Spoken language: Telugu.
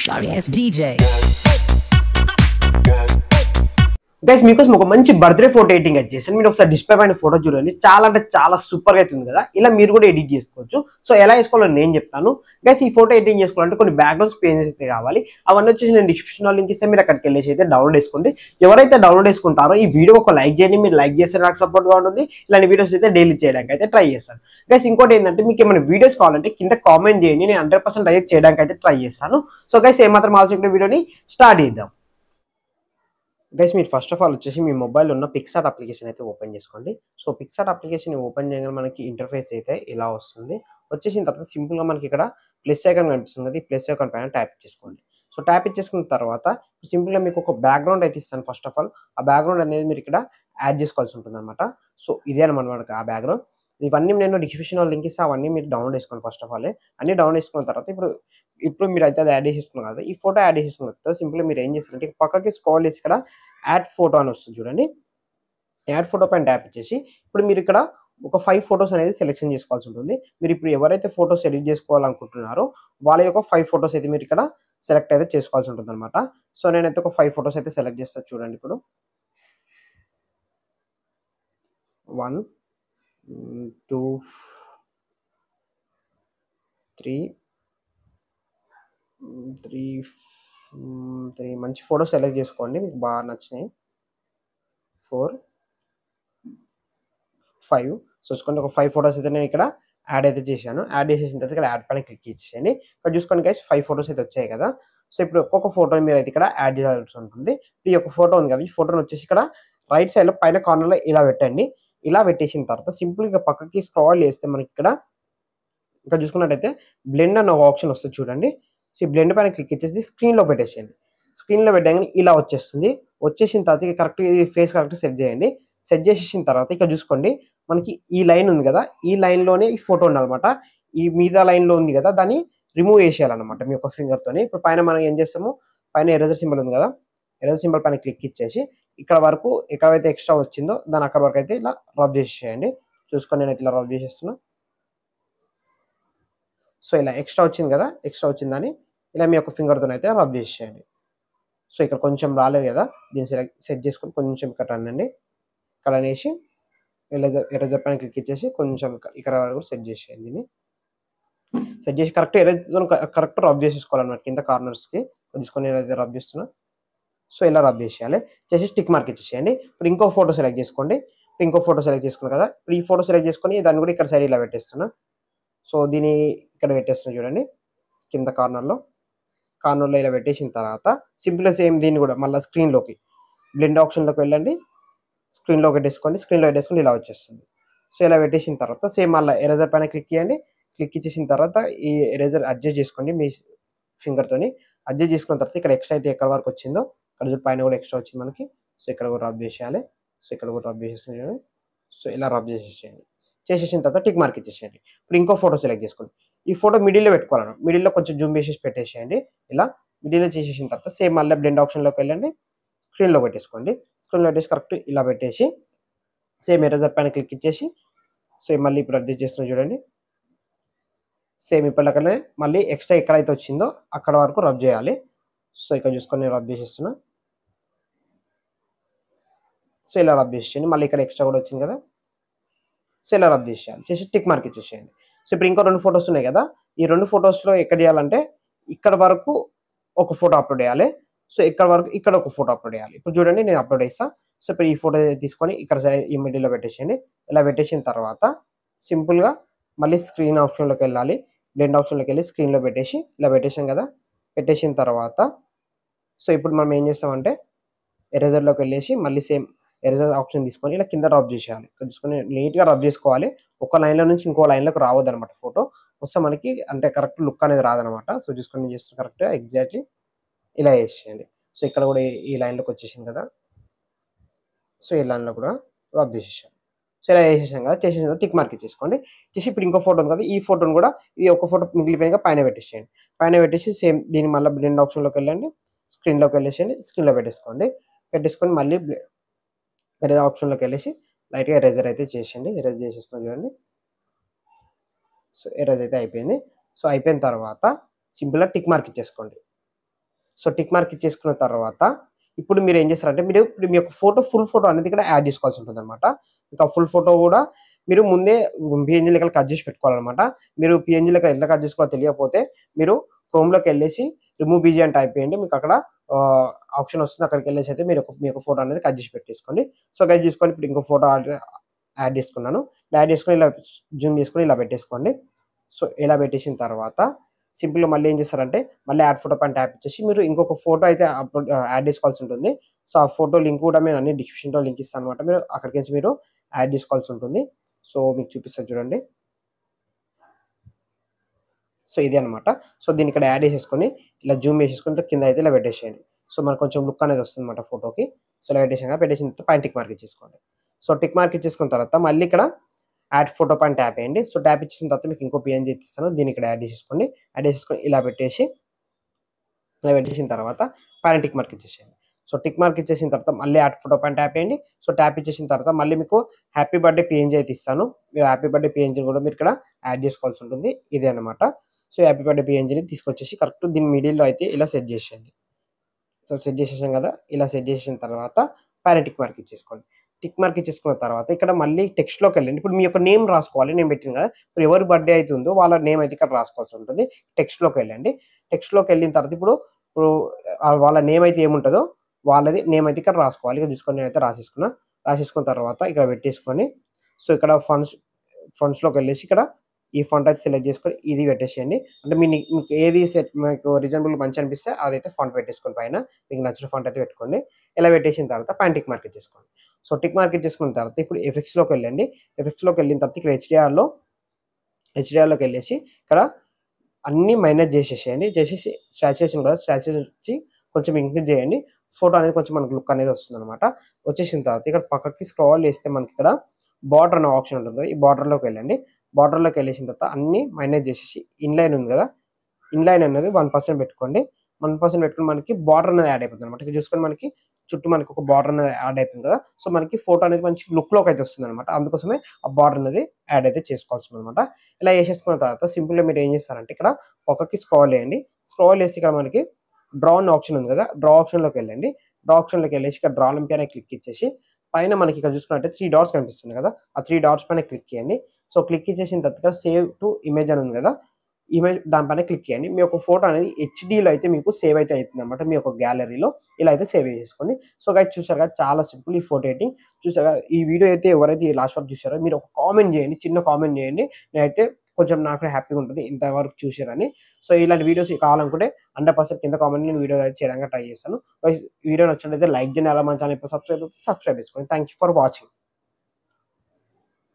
Sorry ass DJ. గైస్ మీకోసం ఒక మంచి బర్త్డే ఫోటో ఎడిటింగ్ అయితే చేశాను. మీరు ఒకసారి డిస్ప్లే పైన ఫోటో చూడండి, చాలా అంటే చాలా సూపర్ గా అవుతుంది కదా. ఇలా మీరు కూడా ఎడిట్ చేసుకోవచ్చు. సో ఎలా చేసుకోవాలో నేను చెప్తాను. గైస్ ఈ ఫోటో ఎడిటింగ్ చేసుకోవాలంటే కొన్ని బ్యాక్గ్రౌండ్స్ పేజెస్ అయితే కావాలి. అవన్నీ వచ్చేసి నేను డిస్క్రిప్షన్ లో లింక్ ఇస్తే మీరు అక్కడికి వెళ్ళేసి అయితే డౌన్లోడ్ చేసుకోండి. ఎవరైతే డౌన్లోడ్ చేసుకుంటారో ఈ వీడియో ఒక లైక్ చేయండి. మీరు లైక్ చేస్తే నాకు సపోర్ట్ గా ఉంటుంది. ఇలాంటి వీడియోస్ అయితే డైలీ చేయడానికి అయితే ట్రై చేస్తాను. గైస్ ఇంకోటి ఏంటంటే మీకు ఏమైనా వీడియోస్ కావాలంటే కింద కామెంట్ చేయండి, నేను 100% అయితే చేయడానికి అయితే ట్రై చేస్తాను. సో గైస్ ఏమాత్రం ఆలోచించిన వీడియోని స్టార్ట్ చేద్దాం. గైస్ మీరు ఫస్ట్ ఆఫ్ ఆల్ వచ్చేసి మీ మొబైల్లో ఉన్న పిక్సార్ట్ అప్లికేషన్ అయితే ఓపెన్ చేసుకోండి. సో పిక్సార్ట్ అప్లికేషన్ ఓపెన్ చేయగానే మనకి ఇంటర్ఫేస్ అయితే ఇలా వస్తుంది. వచ్చేసిన తర్వాత సింపుల్గా మనకి ఇక్కడ ప్లస్ ఐకాన్ కనిపిస్తుంది. ఈ ప్లస్ ఐకాన్ పైన ట్యాప్ చేసుకోండి. సో ట్యాప్ ఇచ్చేసుకున్న తర్వాత సింపుల్గా మీకు ఒక బ్యాక్గ్రౌండ్ అయితే ఇస్తాను. ఫస్ట్ ఆఫ్ ఆల్ ఆ బ్యాక్గ్రౌండ్ అనేది మీరు ఇక్కడ యాడ్ చేసుకోవాల్సి ఉంటుంది అనమాట. సో ఇదే అనమాట మనకి ఆ బ్యాక్గ్రౌండ్. ఇవన్నీ నేను డిస్క్రిప్షన్లో లింక్ ఇస్తే అవన్నీ మీరు డౌన్లోడ్ చేసుకోండి. ఫస్ట్ ఆఫ్ ఆల్ అన్ని డౌన్లోడ్ చేసుకున్న తర్వాత ఇప్పుడు మీరు అయితే అది యాడ్ చేసుకున్నారు కదా, ఈ ఫోటో యాడ్ చేసుకున్న తర్వాత సింపుల్గా మీరు ఏం చేస్తారంటే పక్కకి స్క్రోల్ చేసి ఇక్కడ యాడ్ ఫోటో అని వస్తుంది చూడండి. యాడ్ ఫోటో పైన ట్యాప్ ఇచ్చేసి ఇప్పుడు మీరు ఇక్కడ ఒక 5 ఫొటోస్ అనేది సెలెక్షన్ చేసుకోవాల్సి ఉంటుంది. మీరు ఇప్పుడు ఎవరైతే ఫొటోస్ ఎడిట్ చేసుకోవాలనుకుంటున్నారో వాళ్ళ యొక్క 5 ఫొటోస్ అయితే మీరు ఇక్కడ సెలెక్ట్ అయితే చేసుకోవాల్సి ఉంటుంది అనమాట. సో నేనైతే ఒక 5 ఫొటోస్ అయితే సెలెక్ట్ చేస్తాను చూడండి. ఇప్పుడు 1 2 3 మంచి ఫొటోస్ సెలెక్ట్ చేసుకోండి మీకు బాగా నచ్చినాయి. 4 5 చూసుకోండి. ఒక 5 ఫొటోస్ అయితే నేను ఇక్కడ యాడ్ అయితే చేశాను. యాడ్ చేసేసిన తర్వాత ఇక్కడ యాడ్ పైన క్లిక్ ఇచ్చేయండి. ఇక్కడ చూసుకోండి గైస్ 5 ఫొటోస్ అయితే వచ్చాయి కదా. సో ఇప్పుడు ఒక్కొక్క ఫోటో మీరు అయితే ఇక్కడ యాడ్ చేయాల్సి ఉంటుంది. ఈ యొక్క ఫోటో ఉంది కదా, ఈ ఫోటోని వచ్చేసి ఇక్కడ రైట్ సైడ్లో పైన కార్నర్లో ఇలా పెట్టండి. ఇలా పెట్టేసిన తర్వాత సింపుల్గా పక్కకి స్క్రాల్ చేస్తే మనకి ఇక్కడ చూసుకున్నట్టయితే బ్లెండ్ అన్న ఒక ఆప్షన్ వస్తుంది చూడండి. సో ఈ బ్లెండ్ పైన క్లిక్ ఇచ్చేసి స్క్రీన్లో పెట్టేసేయండి. స్క్రీన్లో పెట్టగానే ఇలా వచ్చేస్తుంది. వచ్చేసిన తర్వాత ఇక కరెక్ట్ ఫేస్ కరెక్ట్ సెట్ చేయండి. సెట్ చేసేసిన తర్వాత ఇక్కడ చూసుకోండి మనకి ఈ లైన్ ఉంది కదా, ఈ లైన్లోనే ఈ ఫోటో ఉండాలన్నమాట. ఈ మిగతా లైన్లో ఉంది కదా, దాన్ని రిమూవ్ చేసేయాలన్నమాట మీ యొక్క ఫింగర్తోని. ఇప్పుడు పైన మనం ఏం చేస్తాము, పైన ఎరేజర్ సింబల్ ఉంది కదా, ఎరేజర్ సింబల్ పైన క్లిక్ ఇచ్చేసి ఇక్కడ వరకు ఎక్కడైతే ఎక్స్ట్రా వచ్చిందో దాని అక్కడ వరకు అయితే ఇలా రబ్ చేసేయండి. చూసుకొని నేనైతే ఇలా రబ్ చేసేస్తున్నా. సో ఇలా ఎక్స్ట్రా వచ్చింది కదా, ఎక్స్ట్రా వచ్చిందని ఇలా మీ యొక్క ఫింగర్తో అయితే రబ్ చేసేయండి. సో ఇక్కడ కొంచెం రాలేదు కదా, దీన్ని సెట్ చేసుకొని కొంచెం ఇక్కడ రండి. ఇక్కడ అనేసి ఎరేజర్ పైన క్లిక్ ఇచ్చేసి కొంచెం ఇక్కడ వరకు సెట్ చేసేయండి. దీన్ని సెట్ చేసి కరెక్ట్ ఎరేజర్ కరెక్ట్ రబ్ చేసేసుకోవాలన్నమాట. కింద కార్నర్స్కి తీసుకొని నేనైతే రబ్ చేస్తున్నా. సో ఇలా రబ్ చేసేయాలి. చేసి స్టిక్ మార్క్ ఇచ్చేసేయండి. ఇప్పుడు ఇంకో ఫోటో సెలెక్ట్ చేసుకోండి. ఇప్పుడు ఇంకో ఫోటో సెలెక్ట్ చేసుకున్నాను కదా, ఇప్పుడు ఈ ఫోటో సెలెక్ట్ చేసుకొని దాన్ని కూడా ఇక్కడ సైడ్ ఇలా పెట్టేస్తున్నా. సో దీన్ని ఇక్కడ పెట్టేస్తున్నా చూడండి, కింద కార్నర్లో ఇలా పెట్టేసిన తర్వాత సింపుల్గా సేమ్ దీన్ని కూడా మళ్ళీ స్క్రీన్లోకి బ్లెండ్ ఆప్షన్లోకి వెళ్ళండి. స్క్రీన్లో పెట్టేసుకోండి. స్క్రీన్లో పెట్టేసుకొని ఇలా వచ్చేస్తుంది. సో ఇలా పెట్టేసిన తర్వాత సేమ్ మళ్ళీ ఎరేజర్ పైన క్లిక్ చేయండి. క్లిక్ ఇచ్చేసిన తర్వాత ఈ ఎరేజర్ అడ్జస్ట్ చేసుకోండి మీ ఫింగర్తోని. అడ్జస్ట్ చేసుకున్న తర్వాత ఇక్కడ ఎక్స్ట్రా అయితే ఎక్కడ వరకు వచ్చిందో ఇక్కడ పైన కూడా ఎక్స్ట్రా వచ్చింది మనకి. సో ఇక్కడ కూడా రబ్ చేసేయాలి. సో ఇక్కడ కూడా రబ్ చేసేసి సో ఇలా రబ్ చేసేసేయండి. చేసేసిన తర్వాత టిక్ మార్క్ ఇచ్చేసేయండి. ఇప్పుడు ఇంకో ఫోటో సెలెక్ట్ చేసుకోండి. ఈ ఫోటో మిడిల్లో పెట్టుకోవాలన్నమాట. మిడిల్లో కొంచెం జూమ్ చేసేసి పెట్టేసేయండి. ఇలా మిడిల్లో చేసేసిన తర్వాత సేమ్ మళ్ళీ బ్లెండ్ ఆప్షన్లోకి వెళ్ళండి. స్క్రీన్లో పెట్టేసుకోండి. స్క్రీన్లో పెట్టేసి కరెక్ట్ ఇలా పెట్టేసి సేమ్ ఎరేజర్ పైన క్లిక్ ఇచ్చేసి సేమ్ మళ్ళీ ఇప్పుడు అడ్జస్ట్ చేస్తున్నా చూడండి. సేమ్ ఇప్పటికనే మళ్ళీ ఎక్స్ట్రా ఎక్కడైతే వచ్చిందో అక్కడ వరకు రబ్ చేయాలి. సో ఇక్కడ చూసుకొని నేను రబ్ చేసేస్తున్నా. సో ఇలా రబ్ చేసేయండి. మళ్ళీ ఇక్కడ ఎక్స్ట్రా కూడా వచ్చింది కదా, సో ఇలా రబ్ చేసేయాలి. చేసి టిక్ మార్క్ ఇచ్చేసేయండి. సో ఇప్పుడు ఇంకో 2 ఫొటోస్ ఉన్నాయి కదా, ఈ 2 ఫొటోస్లో ఎక్కడ చేయాలంటే ఇక్కడ వరకు ఒక ఫోటో అప్లోడ్ చేయాలి. సో ఇక్కడ వరకు ఇక్కడ ఒక ఫోటో అప్లోడ్ చేయాలి. ఇప్పుడు చూడండి నేను అప్లోడ్ చేస్తాను. సో ఇప్పుడు ఈ ఫోటో తీసుకొని ఇక్కడ సరే ఈ మిడిల్లో పెట్టేసేయండి. ఇలా పెట్టేసిన తర్వాత సింపుల్గా మళ్ళీ స్క్రీన్ ఆప్షన్లోకి వెళ్ళాలి. బ్లెండ్ ఆప్షన్లోకి వెళ్ళి స్క్రీన్లో పెట్టేసి ఇలా పెట్టేసాం కదా, పెట్టేసిన తర్వాత సో ఇప్పుడు మనం ఏం చేస్తామంటే ఎరేజర్లోకి వెళ్ళేసి మళ్ళీ సేమ్ ఎరేజర్ ఆప్షన్ తీసుకొని ఇలా కింద రబ్ చేసేయాలి. ఇక్కడ చూసుకొని నీట్గా రబ్ చేసుకోవాలి. ఒక లైన్లో నుంచి ఇంకో లైన్లోకి రావద్దు అనమాట. ఫోటో వస్తే మనకి అంటే కరెక్ట్ లుక్ అనేది రాదనమాట. సో చూసుకొని నేను చేస్తాను కరెక్ట్గా ఎగ్జాక్ట్లీ ఇలా వేసేయండి. సో ఇక్కడ కూడా ఈ లైన్లోకి వచ్చేసింది కదా, సో ఈ లైన్లో కూడా రబ్ చేసేసాను. సో ఇలా వేసేసాం కదా, చేసేసిన టిక్ మార్క్ ఇచ్చేసుకోండి. చేసి ఇప్పుడు ఇంకో ఫోటో ఉంది కదా, ఈ ఫోటోని కూడా ఇది ఒక ఫోటో మిగిలిపోయిగా పైన పెట్టేసేయండి. పైన పెట్టేసి సేమ్ దీన్ని మళ్ళీ బ్లెండ్ ఆప్షన్లోకి వెళ్ళండి. స్క్రీన్లోకి వెళ్ళేసేయండి. స్క్రీన్లో పెట్టేసుకొని మళ్ళీ ఎరేజర్ ఆప్షన్లోకి వెళ్ళేసి లైట్గా ఎరేజర్ అయితే చేసేయండి. ఎరేజ్ చేసేస్తున్నాం చూడండి. సో ఎరేజ్ అయితే అయిపోయింది. సో అయిపోయిన తర్వాత సింపుల్గా టిక్ మార్క్ ఇచ్చేసుకోండి. సో టిక్ మార్క్ ఇచ్చేసుకున్న తర్వాత ఇప్పుడు మీరు ఏం చేస్తారంటే మీరు ఇప్పుడు మీ యొక్క ఫుల్ ఫోటో అనేది ఇక్కడ యాడ్ చేసుకోవాల్సి ఉంటుందన్నమాట. ఇంకా ఫుల్ ఫోటో కూడా మీరు ముందే పీఎన్జీ లెక్కలు కట్ చేసి పెట్టుకోవాలన్నమాట. మీరు పీఎన్జీ లెక్క ఎట్లా కట్ చేసుకోవాలో తెలియకపోతే మీరు క్రోమ్‌లోకెళ్ళేసి రిమూవ్ పీజీ అని టైప్ చేయండి. మీకు అక్కడ ఆప్షన్ వస్తుంది. అక్కడికెళ్ళేసి అయితే మీ యొక్క ఫోటో అనేది కట్ చేసి పెట్టేసుకోండి. సో కట్ చేసుకొని ఇప్పుడు ఇంకో ఫోటో యాడ్ చేసుకున్నాను. యాడ్ చేసుకొని ఇలా జూమ్ చేసుకొని ఇలా పెట్టేసుకోండి. సో ఇలా పెట్టేసిన తర్వాత సింపుల్‌గా మళ్ళీ ఏం చేస్తారంటే మళ్ళీ యాడ్ ఫోటో పైన ట్యాప్ ఇచ్చేసి మీరు ఇంకొక ఫోటో అయితే యాడ్ చేసుకోవాల్సి ఉంటుంది. సో ఆ ఫోటో లింక్ కూడా నేను అన్ని డిస్క్రిప్షన్‌లో లింక్ ఇస్తాను అన్నమాట. మీరు అక్కడికెళ్ళి మీరు యాడ్ చేసుకోవాల్సి ఉంటుంది. సో మీకు చూపిస్తాను చూడండి. సో ఇదే అన్నమాట. సో దీన్ని ఇక్కడ యాడ్ చేసేసుకొని ఇలా జూమ్ చేసేసుకుంటే కింద అయితే ఇలా పెట్టేసేయండి. సో మనకు కొంచెం లుక్ అనేది వస్తుందన్నమాట ఫోటోకి. సో ఇలా పెట్టేసిన తర్వాత పైన టిక్ మార్క్ ఇచ్చేసుకోండి. సో టిక్ మార్క్ ఇచ్చేసుకున్న తర్వాత మళ్ళీ ఇక్కడ యాడ్ ఫోటో పైన ట్యాప్ చేయండి. సో ట్యాప్ ఇచ్చేసిన తర్వాత మీకు ఇంకో పీఎన్జీ ఇస్తాను. దీన్ని ఇక్కడ యాడ్ చేసేసుకోండి. యాడ్ చేసేసుకొని ఇలా పెట్టేసిన తర్వాత పైన టిక్ మార్క్ ఇచ్చేసేయండి. సో టిక్ మార్క్ ఇచ్చేసిన తర్వాత మళ్ళీ యాడ్ ఫోటో పైన ట్యాప్ చేయండి. సో ట్యాప్ ఇచ్చేసిన తర్వాత మళ్ళీ మీకు హ్యాపీ బర్త్‌డే పీఎన్జీ అయితే ఇస్తాను. మీరు హ్యాపీ బర్త్‌డే పీఎన్జీని కూడా మీరు ఇక్కడ యాడ్ చేసుకోవాల్సి ఉంటుంది. ఇదే అన్నమాట. సో హ్యాపీ బర్త్‌డే పీఎన్జీని తీసుకొచ్చేసి కరెక్ట్ దీని మిడిల్‌లో అయితే ఇలా సెట్ చేసేయండి. సో సెట్ చేసేసాం కదా! ఇలా సెట్ చేసేసిన తర్వాత పైన టిక్ మార్క్ ఇచ్చేసుకోండి. టిక్ మార్క్ ఇచ్చేసుకున్న తర్వాత ఇక్కడ మళ్ళీ టెక్స్ట్‌లోకెళ్ళండి. ఇప్పుడు మీ యొక్క నేమ్ రాసుకోవాలి. నేను పెట్టాను కదా! ఇప్పుడు ఎవరి బర్త్‌డే అయితే ఉందో వాళ్ళ నేమ్ అయితే ఇక్కడ రాసుకోవాల్సి ఉంటుంది. టెక్స్ట్‌లోకెళ్ళండి. టెక్స్ట్‌లోకెళ్ళిన తర్వాత ఇప్పుడు వాళ్ళ నేమ్ అయితే ఏముంటదో వాళ్ళది నేమ్ అయితే ఇక్కడ రాసుకోవాలి. ఇక్కడ చూసుకొని నేనైతే రాసేసుకున్నా. రాసేసుకున్న తర్వాత ఇక్కడ పెట్టేసుకొని సో ఇక్కడ ఫండ్స్‌లోకెళ్ళేసి ఇక్కడ ఈ ఫాంట్ అయితే సెలెక్ట్ చేసుకొని ఇది పెట్టేసేయండి. అంటే మీకు ఏది మీకు రీజనబుల్ మంచిగా అనిపిస్తే అదైతే ఫాంట్ పెట్టేసుకోండి పైన. మీకు నచ్చిన ఫాంట్ అయితే పెట్టుకోండి. ఇలా పెట్టేసిన తర్వాత పైన టిక్ మార్క్ ఇచ్చేసుకోండి. సో టిక్ మార్క్ ఇచ్చేసుకున్న తర్వాత ఇప్పుడు ఎఫెక్ట్స్‌లోకెళ్ళండి. ఎఫెక్ట్స్‌లోకెళ్ళిన తర్వాత ఇక్కడ హెచ్‌డిఆర్‌లోకెళ్ళేసి ఇక్కడ అన్నీ మైనస్ చేసేసేయండి. చేసేసి సాచురేషన్ కదా! సాచురేషన్ వచ్చి కొంచెం ఇంక్రీజ్ చేయండి. ఫోటో అనేది కొంచెం మనకు లుక్ అనేది వస్తుందన్నమాట. వచ్చేసిన తర్వాత ఇక్కడ పక్కకి స్క్రాల్ చేస్తే మనకిక్కడ బార్డర్ అనే ఆప్షన్ ఉంటుంది. ఈ బార్డర్‌లోకెళ్ళండి. బార్డర్‌లోకెళ్ళేసిన తర్వాత అన్నీ మైనస్ చేసేసి ఇన్‌లైన్ ఉంది కదా! ఇన్‌లైన్ అనేది 1% పెట్టుకోండి. 1% పెట్టుకొని మనకి బార్డర్ అనేది యాడ్ అయిపోతుందన్నమాట. ఇక్కడ చూసుకొని మనకి చుట్టూ మనకి ఒక బార్డర్ అనేది యాడ్ అయిపోయింది కదా! సో మనకి ఫోటో అనేది మంచి లుక్‌లోకి అయితే వస్తుందన్నమాట. అందుకోసమే ఆ బార్డర్ అనేది యాడ్ అయితే చేసుకోవాల్సి ఉందన్నమాట. ఇలా చేసేసుకున్న తర్వాత సింపుల్‌గా మీరు ఏం చేస్తారంటే ఇక్కడ పక్కకి స్క్రాల్ చేయండి. స్క్రాల్ చేసి ఇక్కడ మనకి డ్రా అనే ఆప్షన్ ఉంది కదా! డ్రా ఆప్షన్‌లోకెళ్ళండి. డ్రా ఆప్షన్‌లోకెళ్ళేసి ఇక్కడ డ్రా లింక్ పైన క్లిక్ ఇచ్చేసి పైన మనకి ఇక్కడ చూసుకున్నట్లయితే 3 డాట్స్ కనిపిస్తుంది కదా! ఆ 3 డాట్స్ పైన క్లిక్ చేయండి. సో క్లిక్ ఇచ్చేసిన తర్వాత ఇక్కడ సేవ్ టు ఇమేజ్ అని ఉంది కదా! ఇమేజ్ దానిపైన క్లిక్ చేయండి. మీ యొక్క ఫోటో అనేది హెచ్‌డీలో అయితే మీకు సేవ్ అయితే అయితుందన్నమాట. మీ యొక్క గ్యాలరీలో ఇలా అయితే సేవ్ చేసేసుకోండి. సో గైస్ చూసారు కదా! చాలా సింపుల్ ఈ ఫోటో ఎడిటింగ్. చూసారు కదా! ఈ వీడియో అయితే ఎవరైతే లాస్ట్ వరకు చూసారో మీరు ఒక కామెంట్ చేయండి. చిన్న కామెంట్ చేయండి. నేనైతే కొంచెం నాకు హ్యాపీగా ఉంటుంది ఇంతవరకు చూసారని. సో ఇలాంటి వీడియోస్ కావాలనుకుంటే 100% కింద కామెంట్‌లో నేను వీడియో అయితే చేయడానికి ట్రై చేస్తాను. గైస్ వీడియో నచ్చినట్లయితే లైక్ చేయండి. అలా మన ఛానల్ ఇప్పుడు సబ్స్క్రైబ్ చేసుకోండి. Thank you for watching.